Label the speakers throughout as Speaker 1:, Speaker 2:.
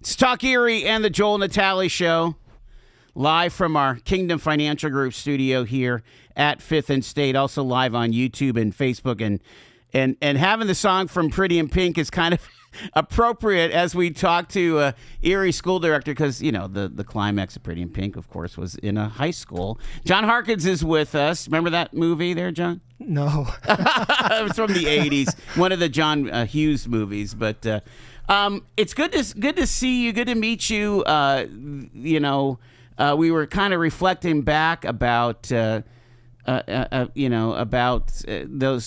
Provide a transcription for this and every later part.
Speaker 1: It's Talk Erie and the Joel Natale Show, live from our Kingdom Financial Group studio here at 5th and State, also live on YouTube and Facebook. And having the song from Pretty in Pink is kind of appropriate as we talk to Erie school director, because, you know, the climax of Pretty in Pink, of course, was in a high school. John Harkins is with us. Remember that movie there, John?
Speaker 2: No.
Speaker 1: It was from the 80s, one of the John Hughes movies. But it's good to see you, good to meet you. We were kind of reflecting back about those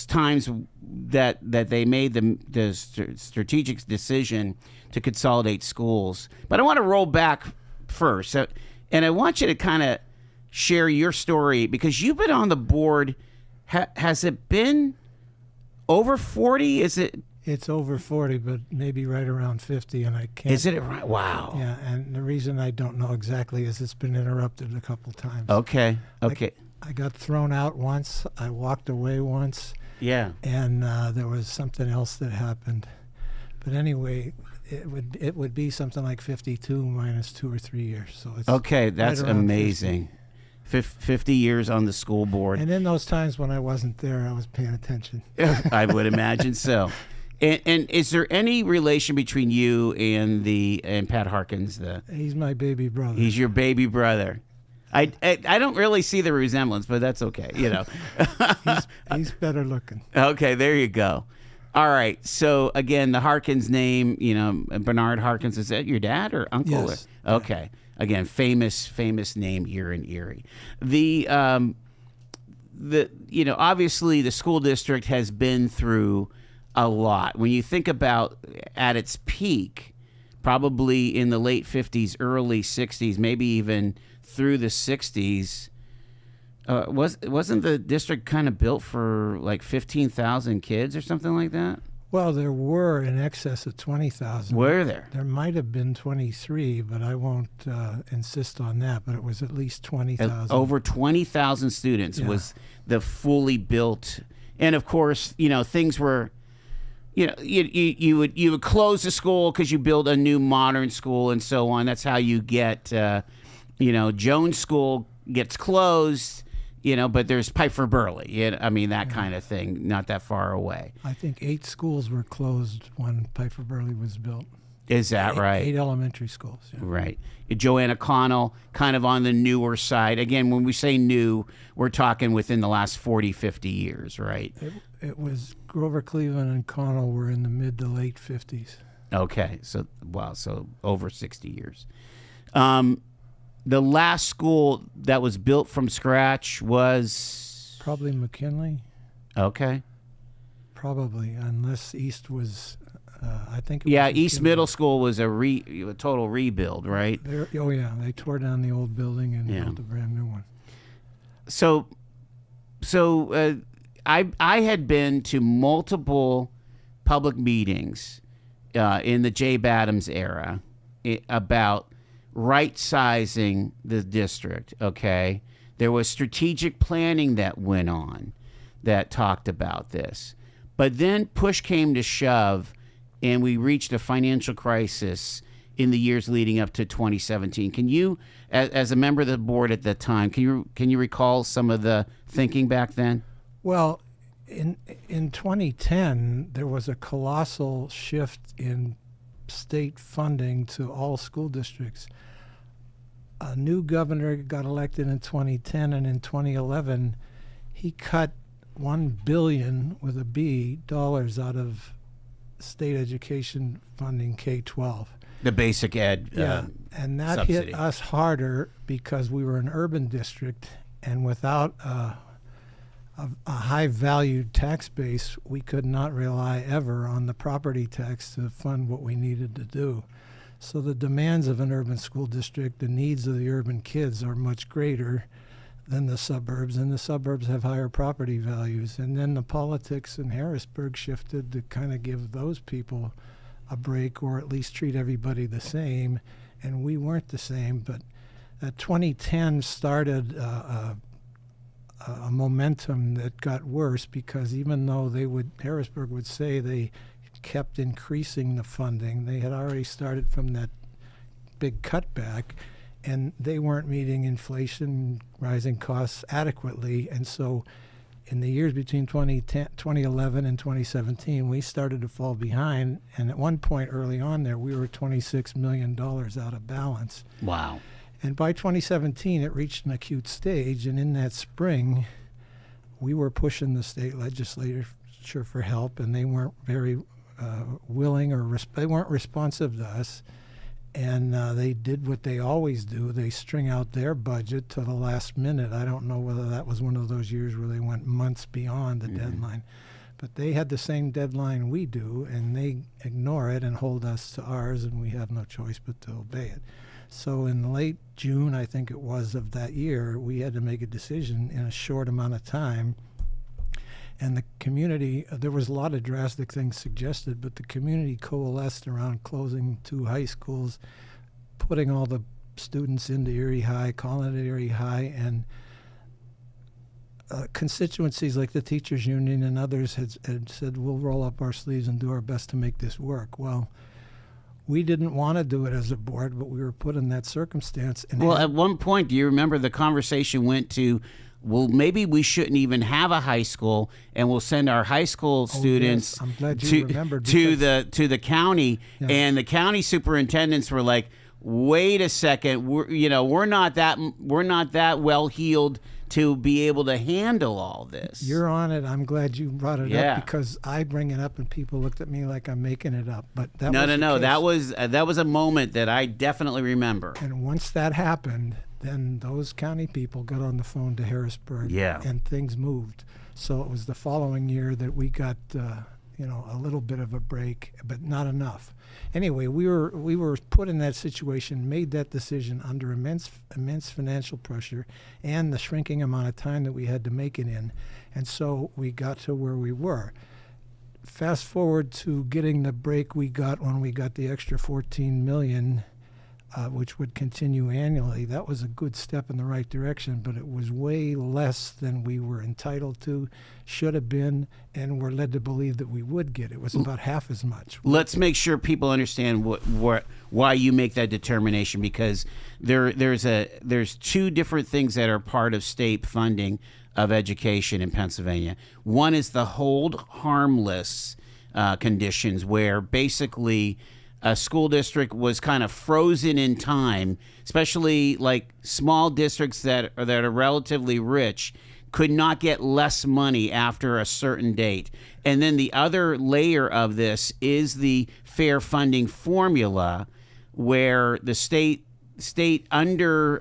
Speaker 1: times that they made the strategic decision to consolidate schools. But I want to roll back first, and I want you to kind of share your story, because you've been on the board. Has it been over 40? Is it?
Speaker 2: It's over 40, but maybe right around 50, and I can't.
Speaker 1: Is it right? Wow.
Speaker 2: Yeah, and the reason I don't know exactly is it's been interrupted a couple times.
Speaker 1: Okay.
Speaker 2: I got thrown out once. I walked away once.
Speaker 1: Yeah.
Speaker 2: And there was something else that happened. But anyway, it would be something like 52 minus 2 or 3 years. So it's
Speaker 1: okay. That's
Speaker 2: right
Speaker 1: amazing. 50 years on the school board.
Speaker 2: And in those times when I wasn't there, I was paying attention.
Speaker 1: I would imagine so. And is there any relation between you and Pat Harkins?
Speaker 2: He's my baby brother.
Speaker 1: He's your baby brother. I don't really see the resemblance, but that's okay. You know,
Speaker 2: he's better looking.
Speaker 1: Okay, there you go. All right. So again, the Harkins name, you know, Bernard Harkins, is that your dad or uncle?
Speaker 2: Yes.
Speaker 1: Okay. Again, famous name here in Erie. Obviously the school district has been through a lot. When you think about at its peak, probably in the late 50s, early 60s, maybe even through the 60s, wasn't the district kind of built for like 15,000 kids or something like that?
Speaker 2: Well, there were in excess of 20,000.
Speaker 1: Were there?
Speaker 2: There might have been 23, but I won't insist on that. But it was at least 20,000.
Speaker 1: Over 20,000 students was the fully built. And of course, you know, things were, you know, you would close the school because you build a new modern school and so on. That's how you get, Jones School gets closed. You know, but there's Piper Burley. That kind of thing, not that far away.
Speaker 2: I think 8 schools were closed when Piper Burley was built.
Speaker 1: Is that right?
Speaker 2: 8 elementary schools. Yeah.
Speaker 1: Right. Joanna Connell, kind of on the newer side. Again, when we say new, we're talking within the last 40, 50 years, right?
Speaker 2: It was Grover Cleveland and Connell were in the mid to late 50s.
Speaker 1: Okay. So over 60 years. The last school that was built from scratch was?
Speaker 2: Probably McKinley.
Speaker 1: Okay.
Speaker 2: Probably, unless East was, I think it was
Speaker 1: East
Speaker 2: McKinley.
Speaker 1: Middle School was a total rebuild, right?
Speaker 2: They tore down the old building and built a brand new one.
Speaker 1: So I had been to multiple public meetings in the Jay Badams era about right-sizing the district, okay? There was strategic planning that went on that talked about this. But then push came to shove, and we reached a financial crisis in the years leading up to 2017. Can you, as a member of the board at that time, can you recall some of the thinking back then?
Speaker 2: Well, in 2010, there was a colossal shift in state funding to all school districts. A new governor got elected in 2010, and in 2011, he cut $1 billion with a B dollars out of state education funding K-12.
Speaker 1: The basic ed
Speaker 2: and that
Speaker 1: subsidy
Speaker 2: hit us harder because we were an urban district, and without a high-valued tax base, we could not rely ever on the property tax to fund what we needed to do. So the demands of an urban school district, the needs of the urban kids are much greater than the suburbs, and the suburbs have higher property values. And then the politics in Harrisburg shifted to kind of give those people a break, or at least treat everybody the same, and we weren't the same. But 2010 started a momentum that got worse, because even though Harrisburg would say they kept increasing the funding, they had already started from that big cutback, and they weren't meeting inflation, rising costs adequately. And so in the years between 2011 and 2017, we started to fall behind. And at one point early on there, we were $26 million out of balance.
Speaker 1: Wow.
Speaker 2: And by 2017, it reached an acute stage. And in that spring, we were pushing the state legislature for help, and they weren't very willing, or they weren't responsive to us. And they did what they always do. They string out their budget to the last minute. I don't know whether that was one of those years where they went months beyond the deadline. But they had the same deadline we do, and they ignore it and hold us to ours, and we have no choice but to obey it. So in late June, I think it was, of that year, we had to make a decision in a short amount of time. And the community, there was a lot of drastic things suggested, but the community coalesced around closing 2 high schools, putting all the students into Erie High, calling it Erie High, and constituencies like the Teachers Union and others had said, we'll roll up our sleeves and do our best to make this work. Well, we didn't want to do it as a board, but we were put in that circumstance. And
Speaker 1: well, at one point, do you remember the conversation went to, well, maybe we shouldn't even have a high school, and we'll send our high school students
Speaker 2: yes. I'm glad you remembered,
Speaker 1: to the county.
Speaker 2: Yeah.
Speaker 1: And the county superintendents were like, "Wait a second, we're not that well heeled to be able to handle all this."
Speaker 2: You're on it. I'm glad you brought it
Speaker 1: Yeah.
Speaker 2: up, because I bring it up and people looked at me like I'm making it up. But that
Speaker 1: No.
Speaker 2: was the case.
Speaker 1: That was a moment that I definitely remember.
Speaker 2: And once that happened, then those county people got on the phone to Harrisburg,
Speaker 1: Yeah.
Speaker 2: and things moved. So it was the following year that we got, a little bit of a break, but not enough. Anyway, we were put in that situation, made that decision under immense financial pressure and the shrinking amount of time that we had to make it in. And so we got to where we were. Fast forward to getting the break we got when we got the extra $14 million, which would continue annually. That was a good step in the right direction, but it was way less than we were entitled to, should have been, and were led to believe that we would get. It was about half as much.
Speaker 1: Let's make sure people understand why you make that determination, because there's 2 different things that are part of state funding of education in Pennsylvania. One is the hold harmless conditions, where basically a school district was kind of frozen in time, especially like small districts that are relatively rich could not get less money after a certain date. And then the other layer of this is the fair funding formula, where the state under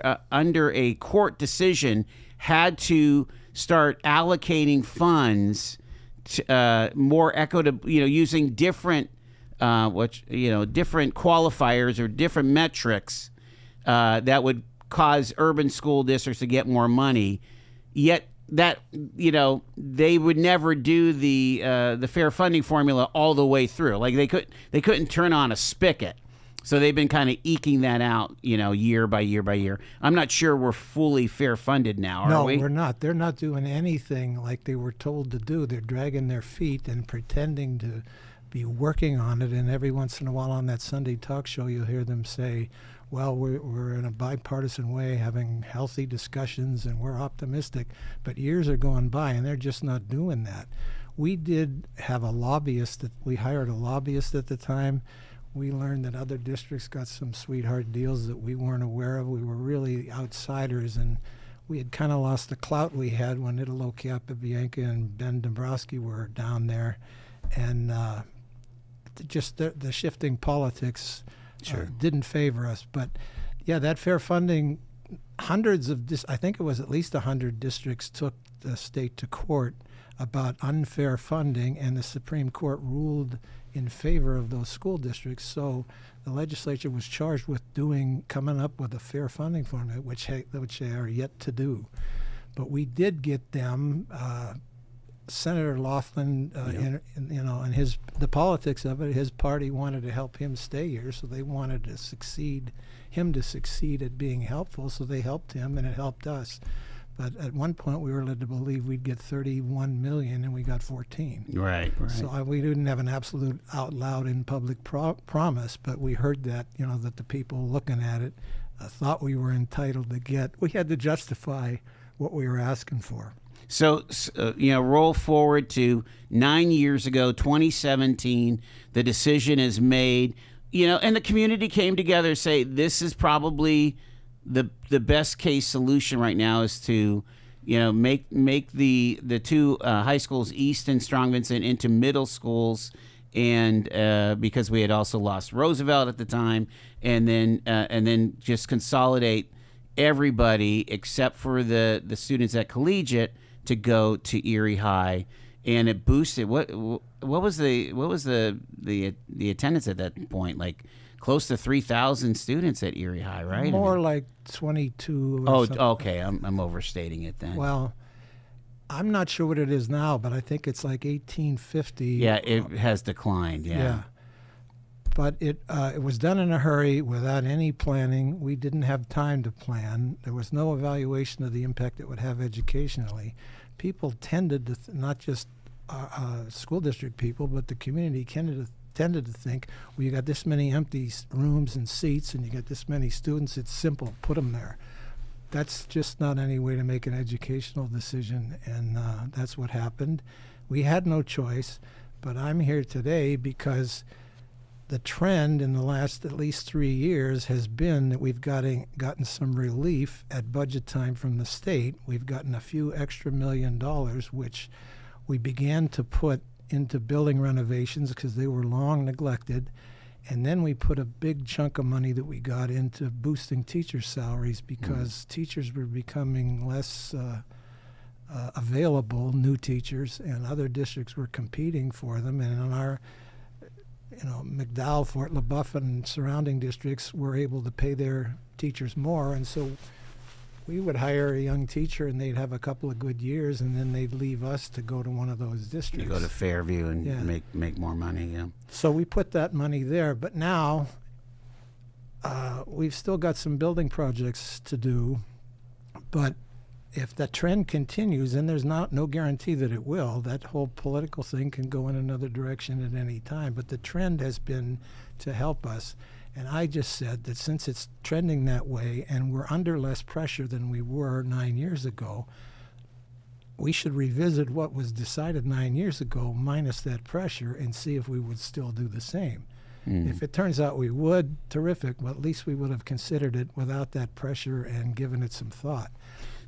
Speaker 1: a court decision had to start allocating funds to, more equitable, using different different qualifiers or different metrics that would cause urban school districts to get more money. Yet that they would never do the fair funding formula all the way through. Like they couldn't turn on a spigot. So they've been kind of eking that out, year by year by year. I'm not sure we're fully fair funded now, are we?
Speaker 2: No, we're not. They're not doing anything like they were told to do. They're dragging their feet and pretending to be working on it, and every once in a while on that Sunday talk show you'll hear them say, well, we're in a bipartisan way having healthy discussions and we're optimistic, but years are going by and they're just not doing that. We did have a lobbyist we hired a lobbyist at the time. We learned that other districts got some sweetheart deals that we weren't aware of. We were really outsiders, and we had kind of lost the clout we had when Italo Capabianca and Ben Dombrowski were down there, and just the shifting politics didn't favor us. But yeah, that fair funding, hundreds of I think it was at least 100 districts took the state to court about unfair funding, and the Supreme Court ruled in favor of those school districts. So the legislature was charged with coming up with a fair funding formula, which they are yet to do. But we did get them. Senator Laughlin, and the politics of it, his party wanted to help him stay here, so they wanted him to succeed at being helpful, so they helped him, and it helped us. But at one point, we were led to believe we'd get 31 million, and we got 14.
Speaker 1: Right.
Speaker 2: So we didn't have an absolute out loud in public promise, but we heard that, that the people looking at it thought we were entitled to get. We had to justify what we were asking for.
Speaker 1: So, roll forward to 9 years ago, 2017, the decision is made, and the community came together to say this is probably the best case solution right now is to, make the two high schools, East and Strong Vincent, into middle schools, and because we had also lost Roosevelt at the time, and then just consolidate everybody except for the students at Collegiate to go to Erie High, and it boosted. What was the attendance at that point? Like close to 3,000 students at Erie High, right?
Speaker 2: More like 22.
Speaker 1: Oh,
Speaker 2: something.
Speaker 1: Okay. I'm overstating it then.
Speaker 2: Well, I'm not sure what it is now, but I think it's like 1850.
Speaker 1: Yeah, it has declined. Yeah.
Speaker 2: But it was done in a hurry without any planning. We didn't have time to plan. There was no evaluation of the impact it would have educationally. People tended to, not just school district people, but the community tended to think, well, you got this many empty rooms and seats, and you got this many students. It's simple. Put them there. That's just not any way to make an educational decision, and that's what happened. We had no choice, but I'm here today because the trend in the last at least 3 years has been that we've gotten some relief at budget time from the state. We've gotten a few extra $1 million, which we began to put into building renovations because they were long neglected. And then we put a big chunk of money that we got into boosting teacher salaries because teachers were becoming less available, new teachers, and other districts were competing for them. And in our McDowell, Fort LaBeouf, and surrounding districts were able to pay their teachers more. And so we would hire a young teacher, and they'd have a couple of good years, and then they'd leave us to go to one of those districts.
Speaker 1: You go to Fairview and make more money, yeah.
Speaker 2: So we put that money there. But now we've still got some building projects to do. But if that trend continues, and there's no guarantee that it will, that whole political thing can go in another direction at any time. But the trend has been to help us. And I just said that since it's trending that way and we're under less pressure than we were 9 years ago, we should revisit what was decided 9 years ago minus that pressure and see if we would still do the same. If it turns out we would, terrific. Well, at least we would have considered it without that pressure and given it some thought.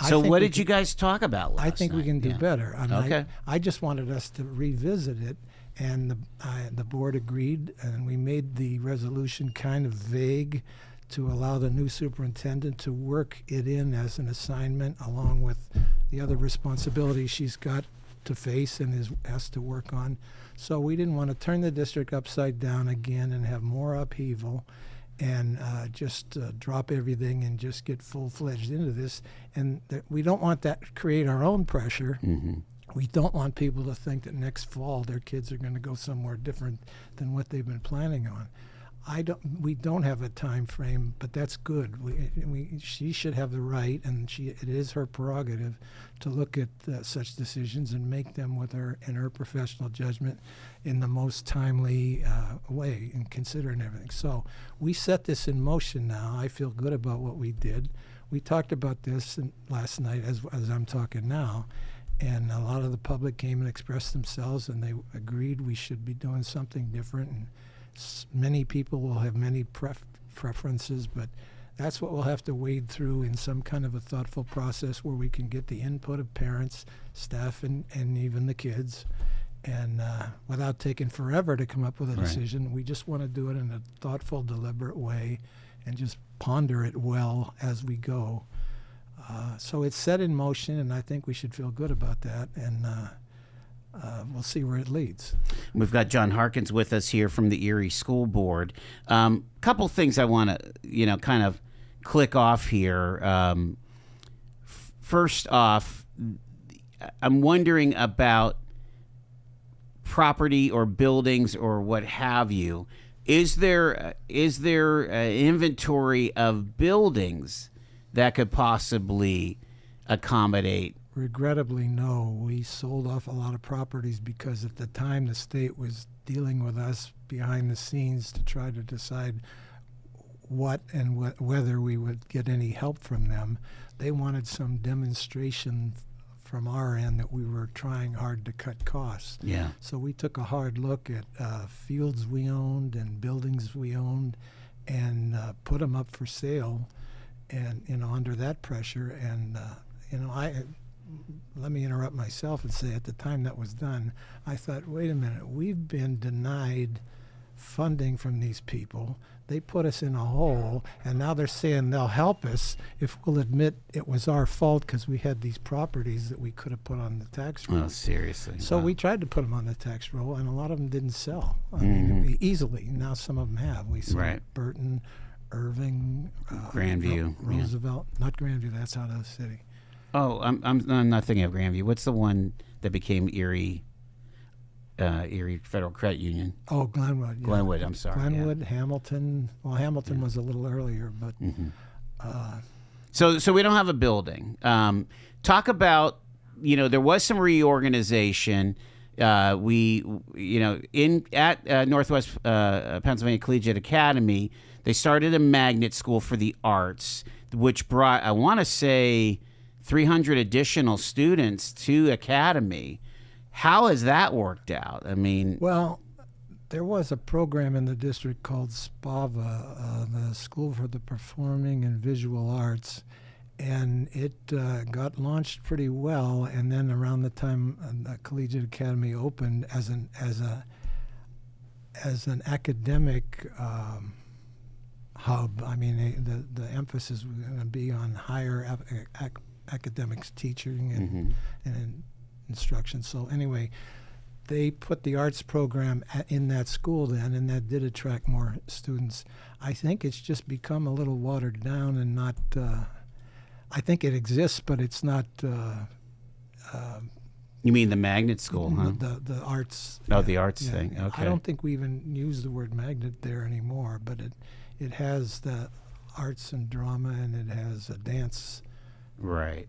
Speaker 1: So what did you guys talk about last
Speaker 2: night? I think we can do better.
Speaker 1: Okay.
Speaker 2: I just wanted us to revisit it, and the board agreed, and we made the resolution kind of vague to allow the new superintendent to work it in as an assignment along with the other responsibilities she's got to face and has to work on. So we didn't want to turn the district upside down again and have more upheaval and just drop everything and just get full-fledged into this. And we don't want that to create our own pressure. We don't want people to think that next fall their kids are going to go somewhere different than what they've been planning on. We don't have a time frame, but that's good. She should have the right, and it is her prerogative to look at such decisions and make them in her professional judgment in the most timely way and considering everything. So we set this in motion now. I feel good about what we did. We talked about this last night as I'm talking now, and a lot of the public came and expressed themselves, and they agreed we should be doing something different. And many people will have many preferences, but that's what we'll have to wade through in some kind of a thoughtful process where we can get the input of parents, staff, and even the kids. And without taking forever to come up with a decision, we just want to do it in a thoughtful, deliberate way and just ponder it well as we go. So it's set in motion, and I think we should feel good about that. And we'll see where it leads.
Speaker 1: We've got John Harkins with us here from the Erie School Board. Couple things I want to, kind of click off here. First off, I'm wondering about property or buildings or what have you. Is there an inventory of buildings that could possibly accommodate?
Speaker 2: Regrettably, no. We sold off a lot of properties because at the time the state was dealing with us behind the scenes to try to decide what and whether we would get any help from them. They wanted some demonstration from our end that we were trying hard to cut costs.
Speaker 1: Yeah.
Speaker 2: So we took a hard look at fields we owned and buildings we owned and put them up for sale, and under that pressure. And let me interrupt myself and say at the time that was done, I thought, wait a minute, we've been denied funding from these people. They put us in a hole, and now they're saying they'll help us if we'll admit it was our fault because we had these properties that we could have put on the tax roll.
Speaker 1: Oh, seriously.
Speaker 2: So
Speaker 1: Wow.
Speaker 2: we tried to put them on the tax roll, and a lot of them didn't sell. I mean, easily. Now some of them have. We saw
Speaker 1: Right.
Speaker 2: Burton, Irving,
Speaker 1: Grandview, yeah.
Speaker 2: Roosevelt. Not Grandview. That's out of the city.
Speaker 1: Oh, I'm not thinking of Grandview. What's the one that became Erie Federal Credit Union?
Speaker 2: Oh, Glenwood. Yeah.
Speaker 1: Glenwood, I'm sorry.
Speaker 2: Glenwood, Hamilton. Well, Hamilton was a little earlier, but
Speaker 1: So we don't have a building. Talk about, there was some reorganization. At Northwest Pennsylvania Collegiate Academy, they started a magnet school for the arts, which brought, I want to say, 300 additional students to Academy. How has that worked out? I mean,
Speaker 2: well, there was a program in the district called SPAVA, the School for the Performing and Visual Arts, and it got launched pretty well. And then around the time the Collegiate Academy opened as an academic hub, I mean, the emphasis was going to be on higher academics, teaching and instruction. So anyway, they put the arts program in that school then, and that did attract more students. I think it's just become a little watered down and not. I think it exists, but it's not.
Speaker 1: you mean the magnet school, huh?
Speaker 2: The arts.
Speaker 1: Oh, the arts thing. Okay.
Speaker 2: I don't think we even use the word magnet there anymore, but it has the arts and drama, and it has a dance
Speaker 1: Right.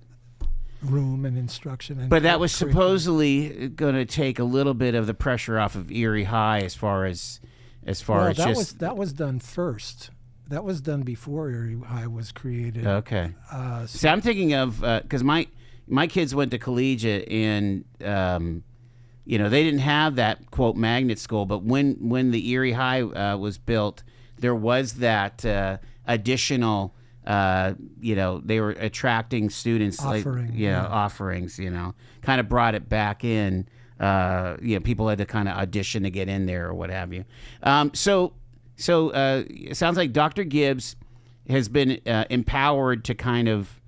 Speaker 2: room and instruction. And
Speaker 1: But that was supposedly going to take a little bit of the pressure off of Erie High as far as
Speaker 2: that was done first. That was done before Erie High was created.
Speaker 1: Okay. See, I'm thinking of because my kids went to collegiate, and they didn't have that quote magnet school. But when the Erie High was built, there was that additional. They were attracting students offerings. Kind of brought it back in. People had to kind of audition to get in there or what have you. So it sounds like Dr. Gibbs has been empowered to kind of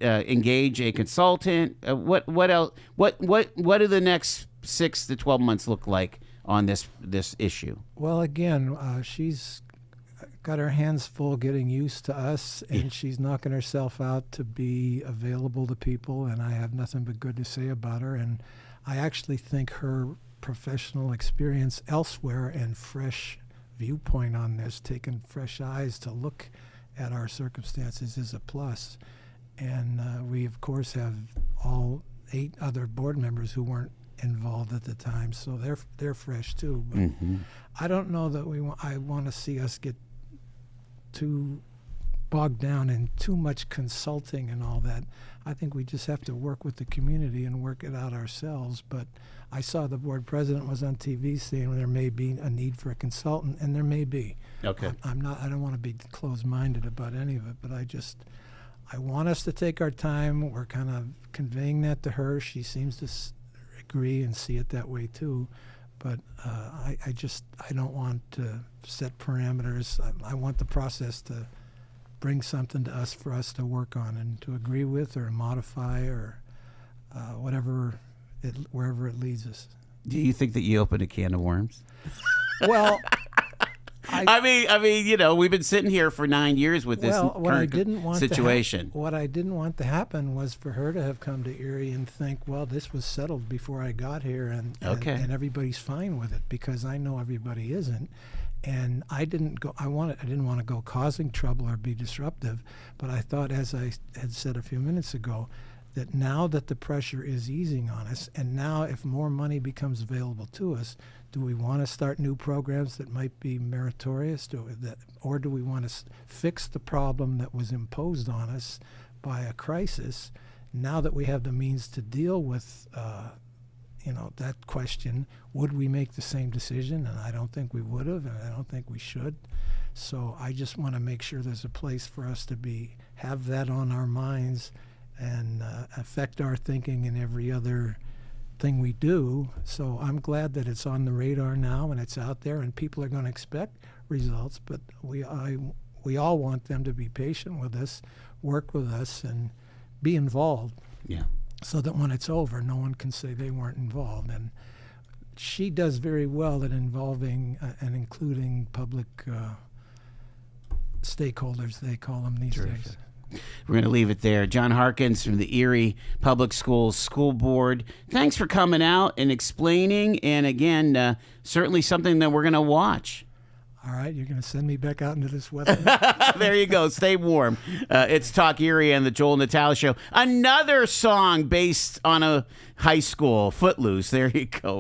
Speaker 1: engage a consultant. What else? What do the next 6 to 12 months look like on this issue?
Speaker 2: Well, again, she's got her hands full getting used to us, and she's knocking herself out to be available to people, and I have nothing but good to say about her. And I actually think her professional experience elsewhere and fresh viewpoint on this, taking fresh eyes to look at our circumstances, is a plus. And we, of course, have all 8 other board members who weren't involved at the time, so they're fresh too. But I don't know that I want to see us get too bogged down in too much consulting and all that. I think we just have to work with the community and work it out ourselves. But I saw the board president was on TV saying there may be a need for a consultant, and there may be.
Speaker 1: Okay.
Speaker 2: I don't want to be closed-minded about any of it, but I want us to take our time. We're kind of conveying that to her. She seems to agree and see it that way too. But I don't want to set parameters. I want the process to bring something to us for us to work on and to agree with or modify or wherever it leads us.
Speaker 1: Do you think that you opened a can of worms?
Speaker 2: Well,
Speaker 1: I mean, we've been sitting here for 9 years with this current situation.
Speaker 2: What I didn't want to happen was for her to have come to Erie and think, well, this was settled before I got here, and everybody's fine with it, because I know everybody isn't. And I didn't want to go causing trouble or be disruptive, but I thought, as I had said a few minutes ago, that now that the pressure is easing on us, and now if more money becomes available to us, do we want to start new programs that might be meritorious, or do we want to fix the problem that was imposed on us by a crisis? Now that we have the means to deal with that question, would we make the same decision? And I don't think we would have, and I don't think we should. So I just want to make sure there's a place for us to have that on our minds and affect our thinking in every other thing we do. So I'm glad that it's on the radar now and it's out there, and people are going to expect results. But we all want them to be patient with us, work with us, and be involved.
Speaker 1: Yeah.
Speaker 2: So that when it's over, no one can say they weren't involved. And she does very well at involving and including public stakeholders, they call them these days.
Speaker 1: We're going to leave it there. John Harkins from the Erie Public Schools School Board. Thanks for coming out and explaining. And again, certainly something that we're going to watch.
Speaker 2: All right, you're going to send me back out into this weather?
Speaker 1: There you go. Stay warm. It's Talk Erie and the Joel and Natalia Show. Another song based on a high school, Footloose. There you go.